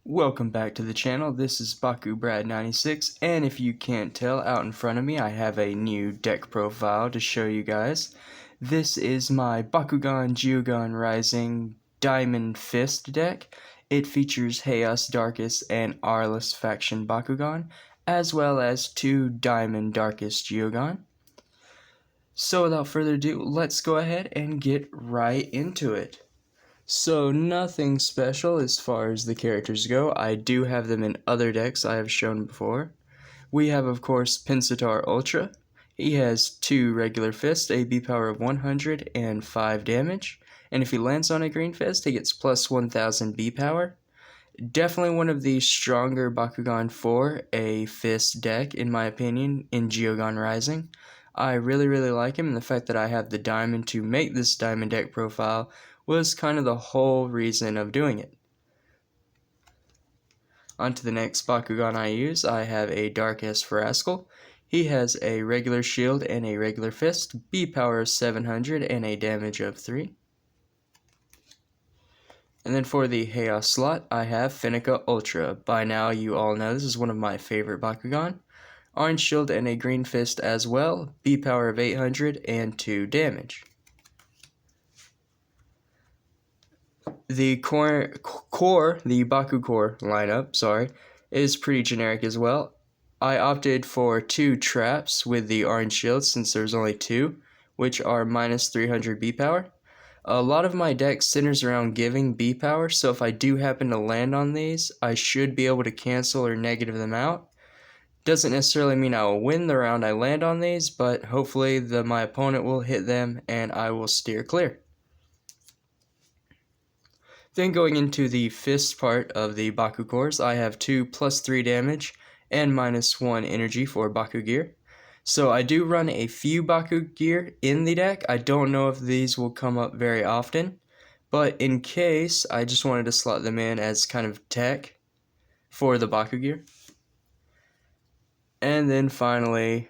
Welcome back to the channel. This is BakuBrad96, and if you can't tell, out in front of me I have a new deck profile to show you guys. This is my Bakugan Geogan Rising Diamond Fist deck. It features Haos, Darkus, and Aurelus faction Bakugan, as well as 2 Diamond Darkus Geogan. So without further ado, let's go ahead and get right into it. So nothing special as far as the characters go. I do have them in other decks I have shown before. We have, of course, Pensatar Ultra. He has 2 regular fists, a B power of 100 and 5 damage. And if he lands on a green fist, he gets plus 1000 B power. Definitely one of the stronger Bakugan for a fist deck, in my opinion, in Geogan Rising. I really like him, and the fact that I have the diamond to make this diamond deck profile was kind of the whole reason of doing it. On to the next Bakugan I use. I have a Darkus Rascal. He has a regular shield and a regular fist, B power of 700 and a damage of 3. And then for the Haos slot, I have Finnica Ultra. By now you all know this is one of my favorite Bakugan. Orange shield and a green fist as well, B power of 800 and 2 damage. The Bakucrew lineup, is pretty generic as well. I opted for 2 traps with the orange shield since there's only 2, which are minus 300 B power. A lot of my deck centers around giving B power, so if I do happen to land on these, I should be able to cancel or negative them out. Doesn't necessarily mean I will win the round I land on these, but hopefully my opponent will hit them and I will steer clear. Then going into the fist part of the Bakucrews, I have 2 plus 3 damage and minus 1 energy for Baku gear. So I do run a few Baku gear in the deck. I don't know if these will come up very often, but in case, I just wanted to slot them in as kind of tech for the Baku gear. And then finally,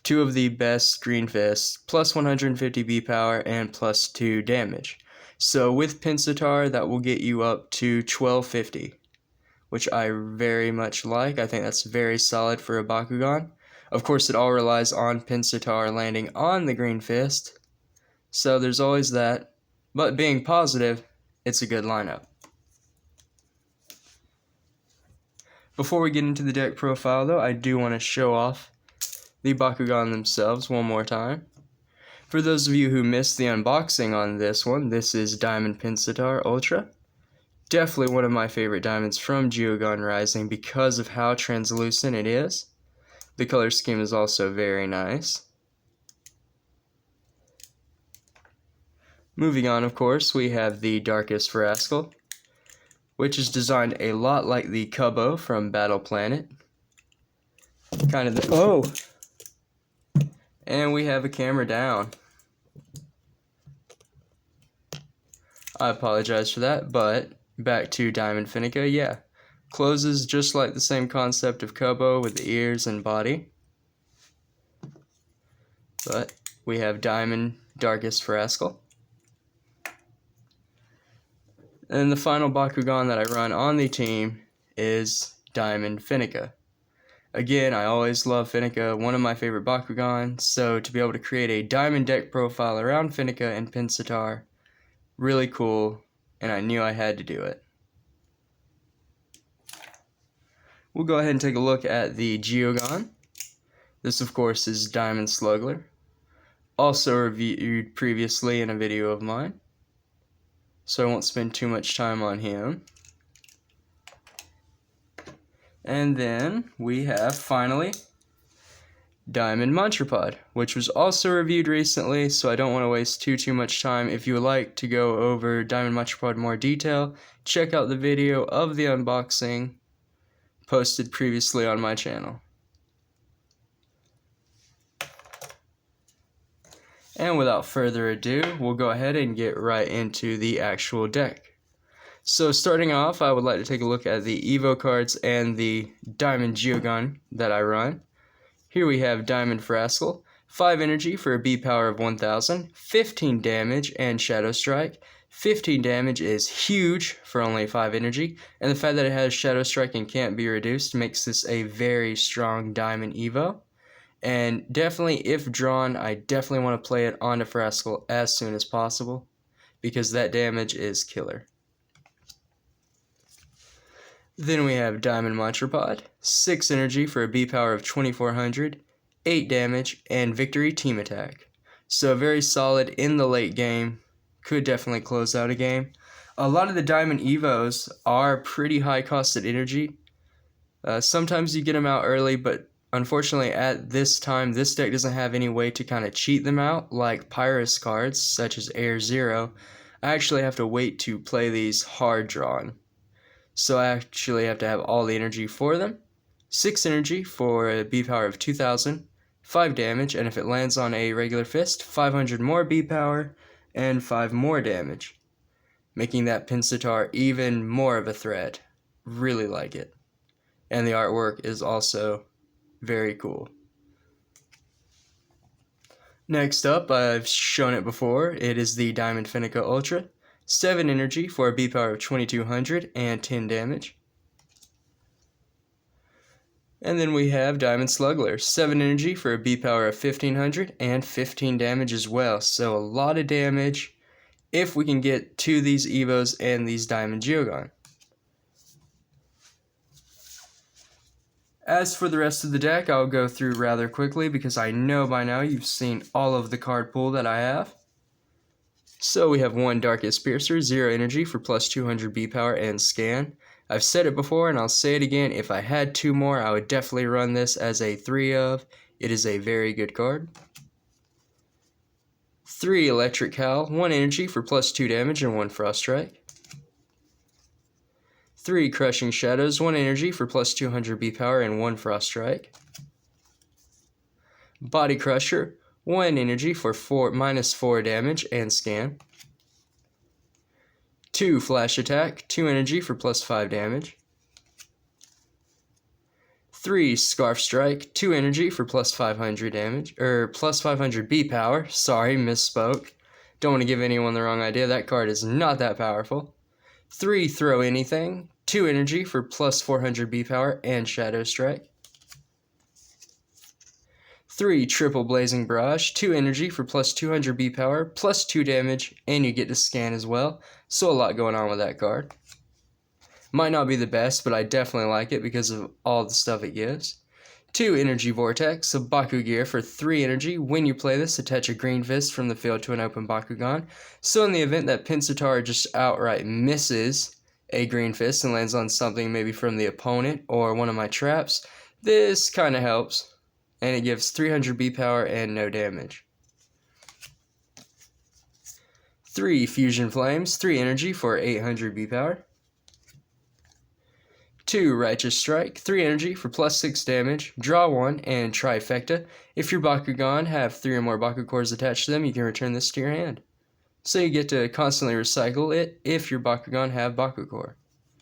2 of the best green fists, plus 150 B power and plus 2 damage. So with Pensatar, that will get you up to 1250, which I very much like. I think that's very solid for a Bakugan. Of course, it all relies on Pensatar landing on the green fist, so there's always that. But being positive, it's a good lineup. Before we get into the deck profile, though, I do want to show off the Bakugan themselves one more time. For those of you who missed the unboxing on this one, this is Diamond Pensatar Ultra. Definitely one of my favorite diamonds from Geogan Rising because of how translucent it is. The color scheme is also very nice. Moving on, of course, we have the Darkus Rascal, which is designed a lot like the Kubo from Battle Planet. And we have a camera down. I apologize for that, but back to Diamond Finnica, yeah. Closes just like the same concept of Kubo with the ears and body. But we have Diamond Darkus Rascal. And the final Bakugan that I run on the team is Diamond Finnica. Again, I always love Finnica, one of my favorite Bakugan, so to be able to create a diamond deck profile around Finnica and Pensatar, really cool, and I knew I had to do it. We'll go ahead and take a look at the Geogan. This, of course, is Diamond Sluggler, also reviewed previously in a video of mine, so I won't spend too much time on him. And then we have, finally, Diamond Montrapod, which was also reviewed recently, so I don't want to waste too much time. If you would like to go over Diamond Montrapod in more detail, check out the video of the unboxing posted previously on my channel. And without further ado, we'll go ahead and get right into the actual deck. So starting off, I would like to take a look at the Evo cards and the Diamond Geogan that I run. Here we have Diamond Rascal, 5 energy for a B power of 1000, 15 damage and Shadow Strike, 15 damage is huge for only 5 energy, and the fact that it has Shadow Strike and can't be reduced makes this a very strong Diamond Evo. And definitely, if drawn, I definitely want to play it onto Frascal as soon as possible, because that damage is killer. Then we have Diamond Monstropod, 6 energy for a B power of 2400, 8 damage, and Victory Team Attack. So very solid in the late game, could definitely close out a game. A lot of the Diamond Evos are pretty high costed energy. Sometimes you get them out early, but unfortunately at this time, this deck doesn't have any way to kind of cheat them out, like Pyrus cards, such as Air Zero. I actually have to wait to play these hard drawn. So I actually have to have all the energy for them. 6 energy for a B power of 2000, 5 damage, and if it lands on a regular fist, 500 more B power, and 5 more damage, making that Pinsittar even more of a threat. Really like it. And the artwork is also very cool. Next up, I've shown it before, it is the Diamond Finica Ultra. 7 energy for a B power of 2200 and 10 damage. And then we have Diamond Sluggler, 7 energy for a B power of 1500 and 15 damage as well. So a lot of damage if we can get to these Evos and these Diamond Geogan. As for the rest of the deck, I'll go through rather quickly because I know by now you've seen all of the card pool that I have. So we have 1 Darkus Piercer, 0 energy for plus 200 B power and scan. I've said it before and I'll say it again, if I had 2 more I would definitely run this as a 3 of. It is a very good card. 3 Electric Howl, 1 energy for plus 2 damage and 1 Frost Strike. 3 Crushing Shadows, 1 energy for plus 200 B power and 1 Frost Strike. Body Crusher, 1 energy for minus 4 damage and scan. 2 Flash Attack, 2 energy for plus 5 damage. 3 Scarf Strike, 2 energy for plus 500 damage, plus 500 B power. Sorry, misspoke. Don't want to give anyone the wrong idea, that card is not that powerful. 3 Throw Anything, 2 energy for plus 400 B power and Shadow Strike. 3 Triple Blazing Barrage, 2 energy for plus 200 B power, plus 2 damage, and you get to scan as well. So a lot going on with that card. Might not be the best, but I definitely like it because of all the stuff it gives. 2 Energy Vortex, a Baku gear for 3 energy. When you play this, attach a green fist from the field to an open Bakugan. So in the event that Pinsittar just outright misses a green fist and lands on something maybe from the opponent or one of my traps, this kind of helps. And it gives 300 B power and no damage. 3 Fusion Flames, 3 energy for 800 B power. 2 Righteous Strike, 3 energy for plus 6 damage, draw 1, and Trifecta. If your Bakugan have 3 or more Bakukores attached to them, you can return this to your hand. So you get to constantly recycle it if your Bakugan have Bakucore.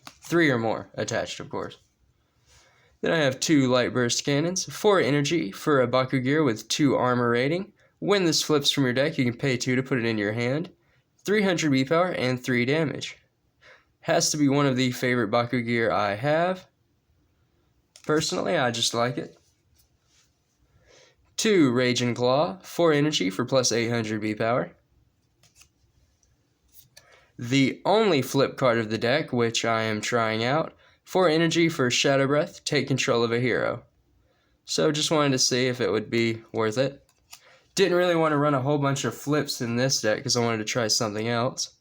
3 or more attached, of course. Then I have 2 Light Burst Cannons, 4 energy for a Baku gear with 2 armor rating. When this flips from your deck, you can pay 2 to put it in your hand. 300 B power and 3 damage. Has to be one of the favorite Baku gear I have. Personally, I just like it. 2 Rage and Claw, 4 energy for plus 800 B power. The only flip card of the deck, which I am trying out, 4 energy for Shadow Breath, take control of a hero. So just wanted to see if it would be worth it. Didn't really want to run a whole bunch of flips in this deck because I wanted to try something else.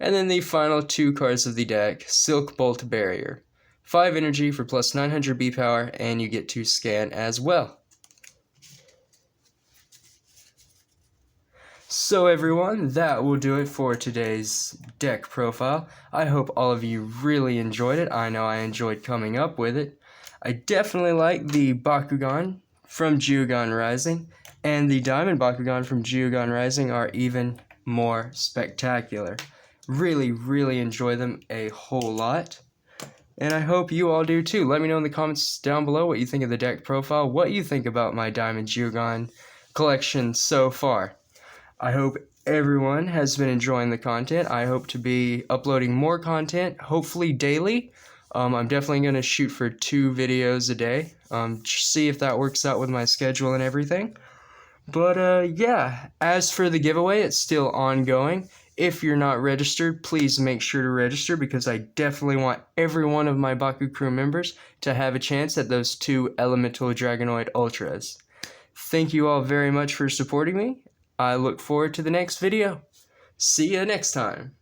And then the final 2 cards of the deck, Silk Bolt Barrier. 5 energy for plus 900 B power and you get to scan as well. So everyone, that will do it for today's deck profile. I hope all of you really enjoyed it. I know I enjoyed coming up with it. I definitely like the Bakugan from Geogan Rising, and the Diamond Bakugan from Geogan Rising are even more spectacular. Really, really enjoy them a whole lot. And I hope you all do too. Let me know in the comments down below what you think of the deck profile, what you think about my Diamond Geogan collection so far. I hope everyone has been enjoying the content. I hope to be uploading more content, hopefully daily. I'm definitely going to shoot for 2 videos a day. See if that works out with my schedule and everything. But yeah, as for the giveaway, it's still ongoing. If you're not registered, please make sure to register because I definitely want every one of my Bakucrew members to have a chance at those 2 Elemental Dragonoid Ultras. Thank you all very much for supporting me. I look forward to the next video. See ya next time.